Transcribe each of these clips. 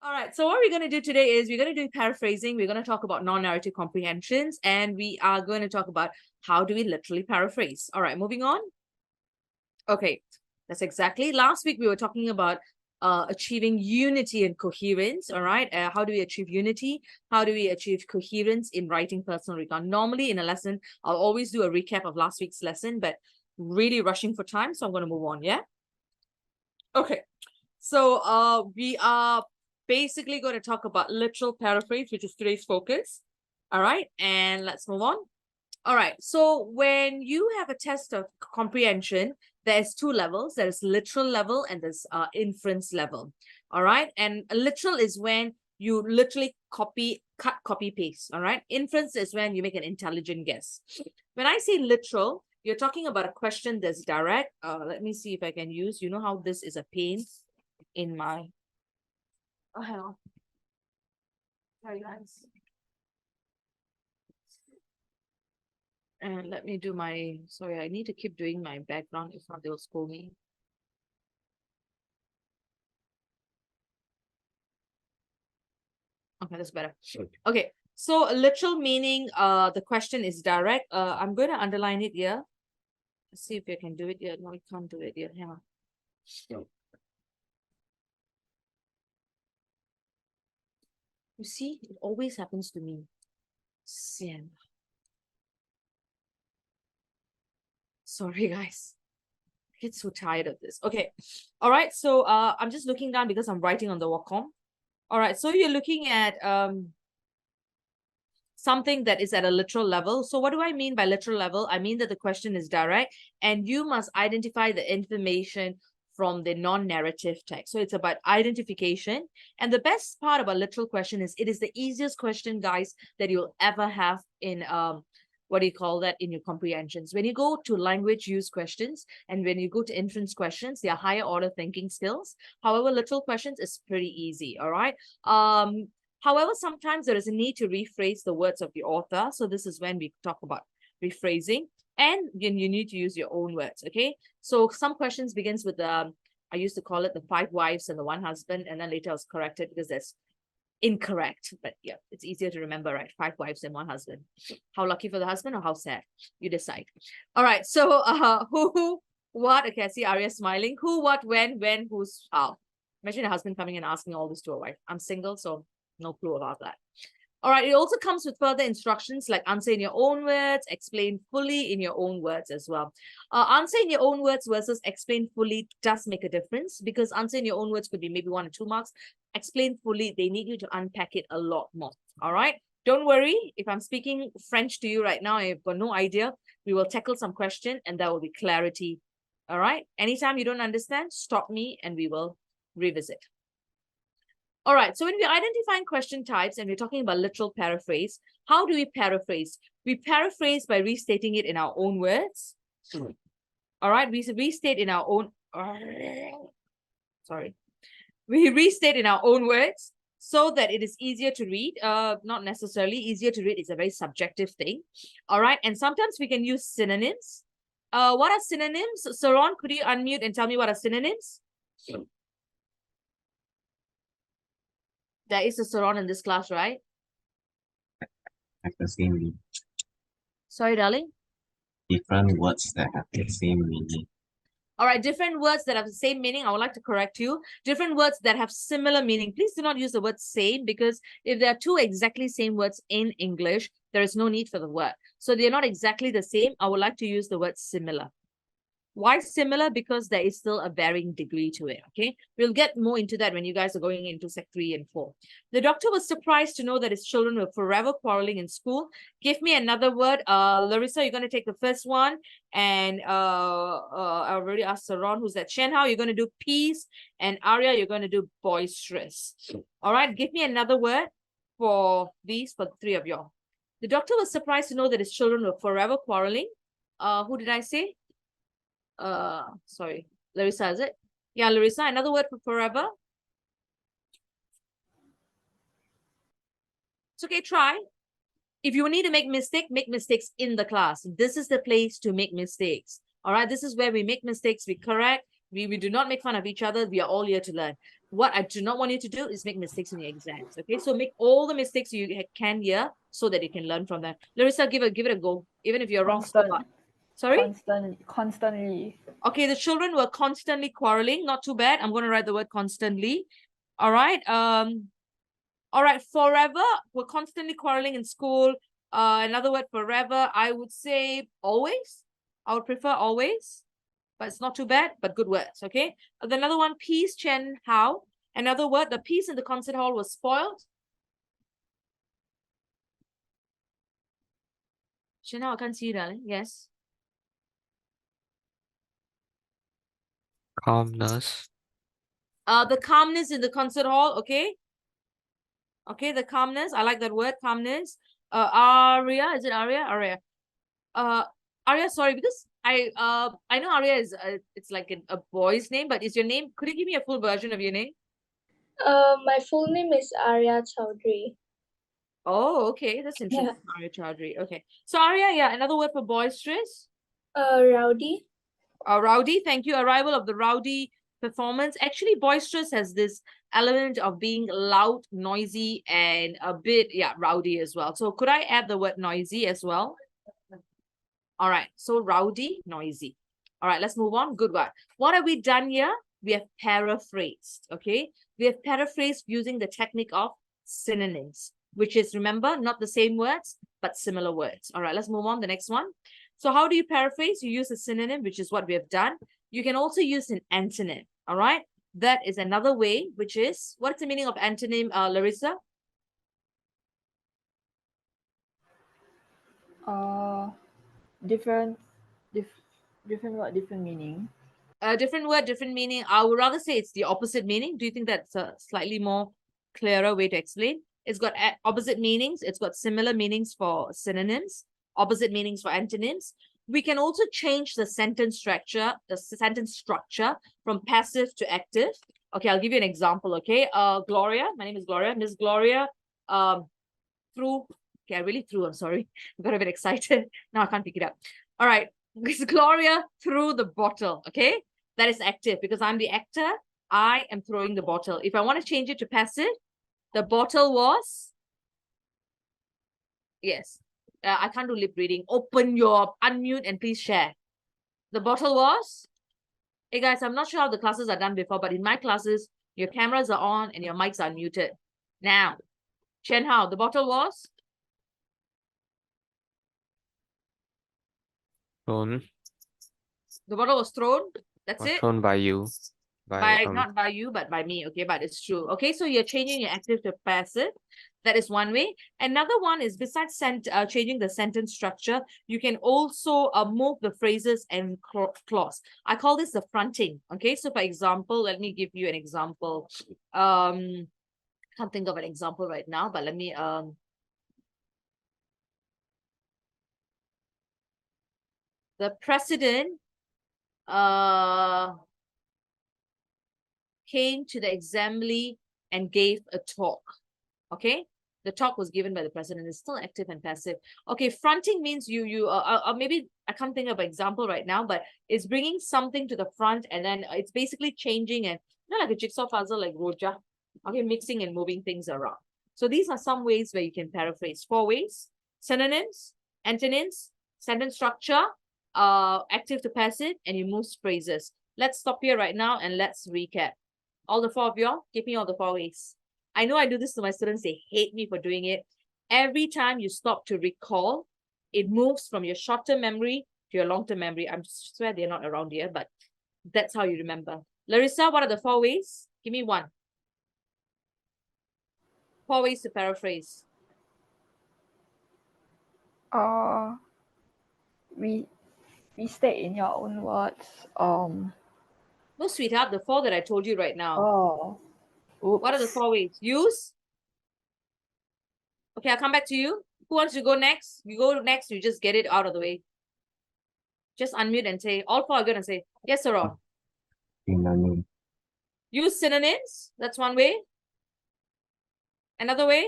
All right, so what we're going to do today is we're going to do paraphrasing. We're going to talk about non-narrative comprehensions, and we are going to talk about how do we literally paraphrase. All right, moving on. Okay, that's exactly. Last week we were talking about achieving unity and coherence. All right, how do we achieve unity? How do we achieve coherence in writing personal recount? Normally in a lesson, I'll always do a recap of last week's lesson, but really rushing for time, so I'm going to move on. Yeah. Okay, so we are basically going to talk about literal paraphrase, which is today's focus. All right, and let's move on. All right, so when you have a test of comprehension, there's two levels. There's literal level and there's inference level. All right, and literal is when you literally cut, copy, paste. All right, inference is when you make an intelligent guess. When I say literal, you're talking about a question that's direct. Let me see if I can use, you know how this is a pain in my, oh, hang on. Sorry, guys. And let me do my, sorry, I need to keep doing my background. If not, they'll scold me. Okay, that's better. Okay, so literal meaning, the question is direct. I'm going to underline it here. Let's see if I can do it here. No, I can't do it here. Hang on. You see, it always happens to me. Sin. Sorry, guys. I get so tired of this. Okay. All right. So I'm just looking down because I'm writing on the Wacom. All right. So you're looking at something that is at a literal level. So what do I mean by literal level? I mean that the question is direct and you must identify the information from the non-narrative text. So it's about identification. And the best part about literal question is it is the easiest question, guys, that you'll ever have in what do you call that, in your comprehensions. When you go to language use questions and when you go to inference questions, they are higher order thinking skills. However, literal questions is pretty easy. All right. However, sometimes there is a need to rephrase the words of the author. So this is when we talk about rephrasing, and then you need to use your own words. Okay. So some questions begins with I used to call it the 5 wives and the 1 husband, and then later I was corrected because that's incorrect. But yeah, it's easier to remember, right? 5 wives and 1 husband. How lucky for the husband or how sad? You decide. All right. So who, what? Okay, I see Arya smiling. Who, what, when, who's, how. Imagine a husband coming and asking all this to a wife. I'm single, so no clue about that. All right, it also comes with further instructions like answer in your own words, explain fully in your own words as well. Answer in your own words versus explain fully does make a difference, because answer in your own words could be maybe 1 or 2 marks. Explain fully, they need you to unpack it a lot more. All right, don't worry. If I'm speaking French to you right now, I've got no idea. We will tackle some question and there will be clarity. All right, anytime you don't understand, stop me and we will revisit. All right, so when we're identifying question types and we're talking about literal paraphrase, how do we paraphrase? We paraphrase by restating it in our own words. All right, we restate in our own, sorry. We restate in our own words so that it is easier to read. Not necessarily easier to read. It's a very subjective thing. All right, and sometimes we can use synonyms. What are synonyms? Saron, could you unmute and tell me what are synonyms? There is a Saron in this class, right? Have the same meaning. Sorry, darling? Different words that have the same meaning. All right, different words that have the same meaning. I would like to correct you. Different words that have similar meaning. Please do not use the word same, because if there are 2 exactly same words in English, there is no need for the word. So they're not exactly the same. I would like to use the word similar. Why similar? Because there is still a varying degree to it, okay? We'll get more into that when you guys are going into Sec 3 and 4. The doctor was surprised to know that his children were forever quarreling in school. Give me another word. Larissa, you're going to take the first one. And I already asked Saron, who's that? Shenhao, you're going to do peace. And Arya, you're going to do boisterous. All right, give me another word for these, for the 3 of y'all. The doctor was surprised to know that his children were forever quarreling. Who did I say? Sorry, Larissa, is it? Yeah, Larissa, another word for forever. It's okay, try. If you need to make mistakes in the class. This is the place to make mistakes. All right, this is where we make mistakes, we correct. We do not make fun of each other. We are all here to learn. What I do not want you to do is make mistakes in your exams. Okay, so make all the mistakes you can here so that you can learn from them. Larissa, give it a go. Even if you're wrong, so far. Sorry? Constantly. Okay, the children were constantly quarreling. Not too bad. I'm going to write the word constantly. All right. All right. Forever. We're constantly quarreling in school. Another word, forever. I would say always. I would prefer always, but it's not too bad. But good words. Okay. Another one, peace. Chen Hao. Another word. The peace in the concert hall was spoiled. Chen Hao, I can't see you, darling. Yes. Calmness. The calmness in the concert hall. Okay. Okay, the calmness. I like that word, calmness. Aria, is it Aria? Aria. Aria, sorry, because I know Aria is it's like a boy's name, but is your name? Could you give me a full version of your name? My full name is Arya Chowdhury. Oh, okay, that's interesting. Aria Chowdhury. Okay, so Aria, yeah, another word for boisterous. Rowdy. Rowdy. Thank you. Arrival of the rowdy performance. Actually, boisterous has this element of being loud, noisy, and a bit, yeah, rowdy as well. So could I add the word noisy as well? All right. So rowdy, noisy. All right, let's move on. Good one. What have we done here? We have paraphrased. Okay. We have paraphrased using the technique of synonyms, which is, remember, not the same words, but similar words. All right, let's move on. The next one. So how do you paraphrase? You use a synonym, which is what we have done. You can also use an antonym. All right. That is another way, which is, what's the meaning of antonym, Larissa? Different word, different meaning. Different word, different meaning. I would rather say it's the opposite meaning. Do you think that's a slightly more clearer way to explain? It's got opposite meanings. It's got similar meanings for synonyms, opposite meanings for antonyms. We can also change the sentence structure from passive to active. Okay, I'll give you an example. Okay, Gloria, my name is Gloria. Miss Gloria, threw. Okay, I really threw. I'm sorry. I got a bit excited. Now I can't pick it up. All right, Miss Gloria threw the bottle. Okay, that is active because I'm the actor. I am throwing the bottle. If I want to change it to passive, the bottle was. Yes. I can't do lip reading. Open your unmute and please share. The bottle was. Hey guys, I'm not sure how the classes are done before, but in my classes, your cameras are on and your mics are muted. Now, Chen Hao, the bottle was. Thrown. The bottle was thrown. That's it. Thrown by you. Not by you, but by me. Okay, but it's true. Okay, so you're changing your active to passive. That is one way. Another one is, besides changing the sentence structure, you can also move the phrases and clause. I call this the fronting. Okay, so for example, let me give you an example. Can't think of an example right now, but let me the president came to the assembly and gave a talk. Okay, the talk was given by the president. It's still active and passive. Okay, fronting means maybe I can't think of an example right now, but it's bringing something to the front and then it's basically changing and like a jigsaw puzzle, like Roja. Okay, mixing and moving things around. So these are some ways where you can paraphrase. 4 ways: synonyms, antonyms, sentence structure, active to passive, and you move phrases. Let's stop here right now and let's recap. All the 4 of y'all, give me all the 4 ways. I know I do this to my students. They hate me for doing it. Every time you stop to recall, it moves from your short-term memory to your long-term memory. I swear they're not around here, but that's how you remember. Larissa, what are the 4 ways? Give me one. 4 ways to paraphrase. Restate in your own words. No, sweetheart, the 4 that I told you right now. Oh. Oops. What are the 4 ways? Use. Okay, I'll come back to you. Who wants to go next? You go next, you just get it out of the way. Just unmute and say, all 4 are going to say, yes, sir. Synonym. Use synonyms. That's one way. Another way.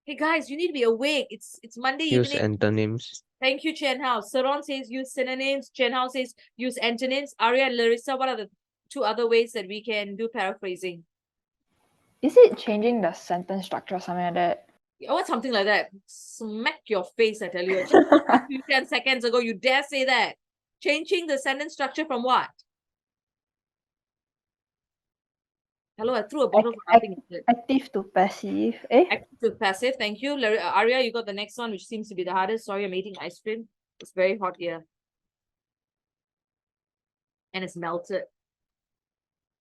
Hey guys, you need to be awake. It's Monday Use evening. antonyms. Thank you, Chen Hao. Saron says use synonyms. Chen Hao says use antonyms. Aria and Larissa, what are the two other ways that we can do paraphrasing. Is it changing the sentence structure or something like that? Oh, what's something like that? Smack your face, I tell you. Just a few 10 seconds ago, you dare say that. Changing the sentence structure from what? Hello, I threw a bottle for nothing. Is it? Active to passive. Eh? Active to passive. Thank you. Arya, you got the next one, which seems to be the hardest. Sorry, I'm eating ice cream. It's very hot here. And it's melted.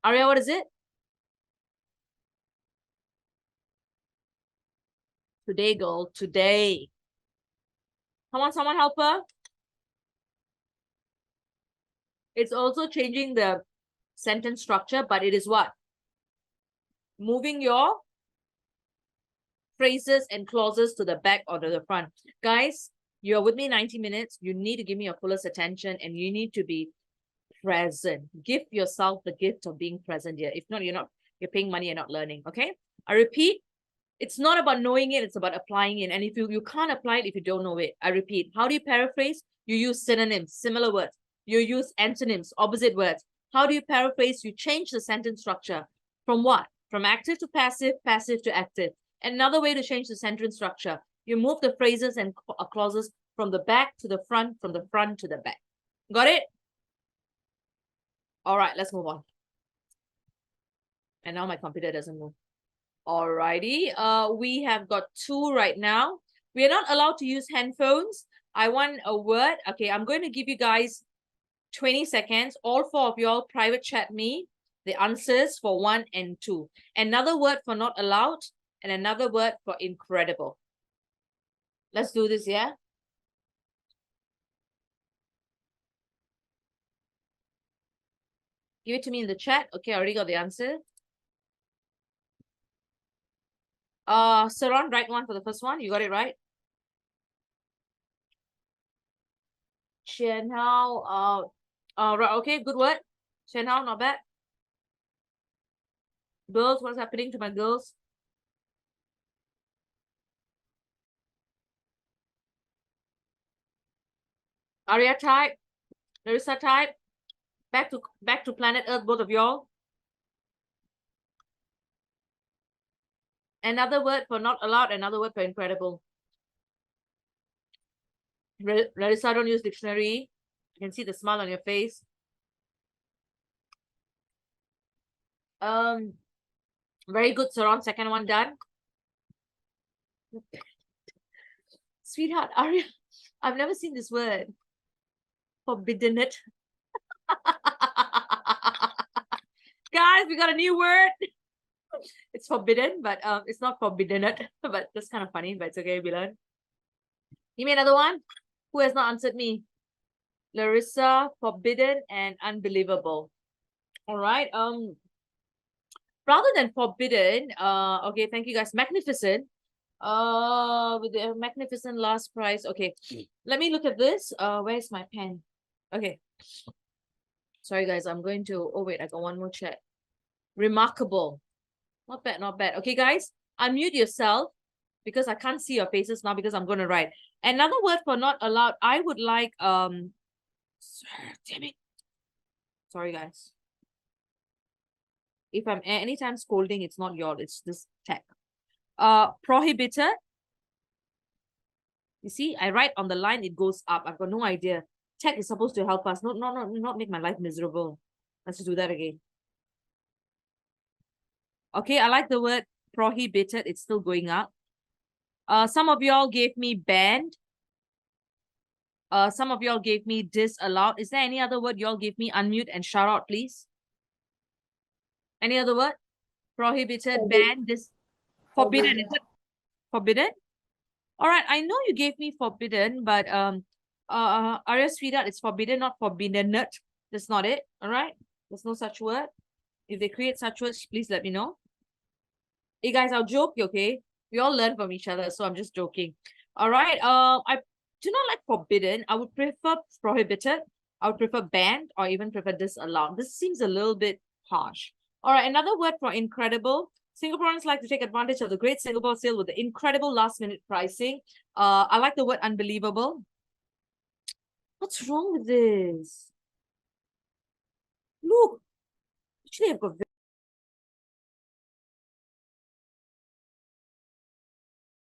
Arya, what is it? Today, girl. Today. Come on, someone help her. It's also changing the sentence structure, but it is what? Moving your phrases and clauses to the back or to the front. Guys, you're with me 90 minutes. You need to give me your fullest attention and you need to be present. Give yourself the gift of being present here. If not, you're paying money and not learning. Okay? I repeat, it's not about knowing it, it's about applying it. And if you can't apply it if you don't know it. I repeat, how do you paraphrase? You use synonyms, similar words. You use antonyms, opposite words. How do you paraphrase? You change the sentence structure. From what? From active to passive, passive to active. Another way to change the sentence structure, you move the phrases and clauses from the back to the front, from the front to the back. Got it? All right, let's move on. And now my computer doesn't move. Alrighty, we have got two right now. We are not allowed to use handphones. I want a word. Okay, I'm going to give you guys 20 seconds. All four of y'all private chat me the answers for 1 and 2. Another word for not allowed and another word for incredible. Let's do this, yeah? Give it to me in the chat. Okay, I already got the answer. Saron, right one for the first one. You got it right. Shenhao, right, okay, good word. Shenhao, not bad. Girls, what's happening to my girls? Arya type, Larissa type. Back to planet Earth, both of y'all. Another word for not allowed, another word for incredible. Larissa, don't use dictionary. I can see the smile on your face. Very good, Saron. Second one done. Sweetheart, Arya, I've never seen this word. Forbidden it. Guys, we got a new word. It's forbidden, but it's not forbidden it. But that's kind of funny, but it's okay, we learn. Give me another one. Who has not answered me? Larissa, forbidden and unbelievable. All right. Rather than forbidden, okay, thank you guys. Magnificent. With the magnificent last price. Okay, let me look at this. Where's my pen? Okay. Sorry, guys. I'm going to. Oh wait, I got one more chat. Remarkable. Not bad, not bad. Okay, guys, unmute yourself because I can't see your faces now because I'm going to write. Another word for not allowed. I would like damn it. Sorry, guys. If I'm anytime scolding, it's not your, it's this tech. Prohibited. You see, I write on the line, it goes up. I've got no idea. Tech is supposed to help us, not make my life miserable. Let's just do that again. Okay, I like the word prohibited. It's still going up. Some of y'all gave me banned. Some of y'all gave me disallowed. Is there any other word y'all give me? Unmute and shout out, please. Any other word? Prohibited, banned, forbidden. Is it forbidden? All right, I know you gave me forbidden, but Arya sweetheart, it's forbidden, not forbidden. That's not it. All right, there's no such word. If they create such words, please let me know. Hey guys, I'll joke, okay? We all learn from each other, so I'm just joking. All right. I do not like forbidden. I would prefer prohibited. I would prefer banned or even prefer disallowed. This seems a little bit harsh. All right, another word for incredible. Singaporeans like to take advantage of the Great Singapore Sale with the incredible last-minute pricing. I like the word unbelievable. What's wrong with this? Look, Actually, I've got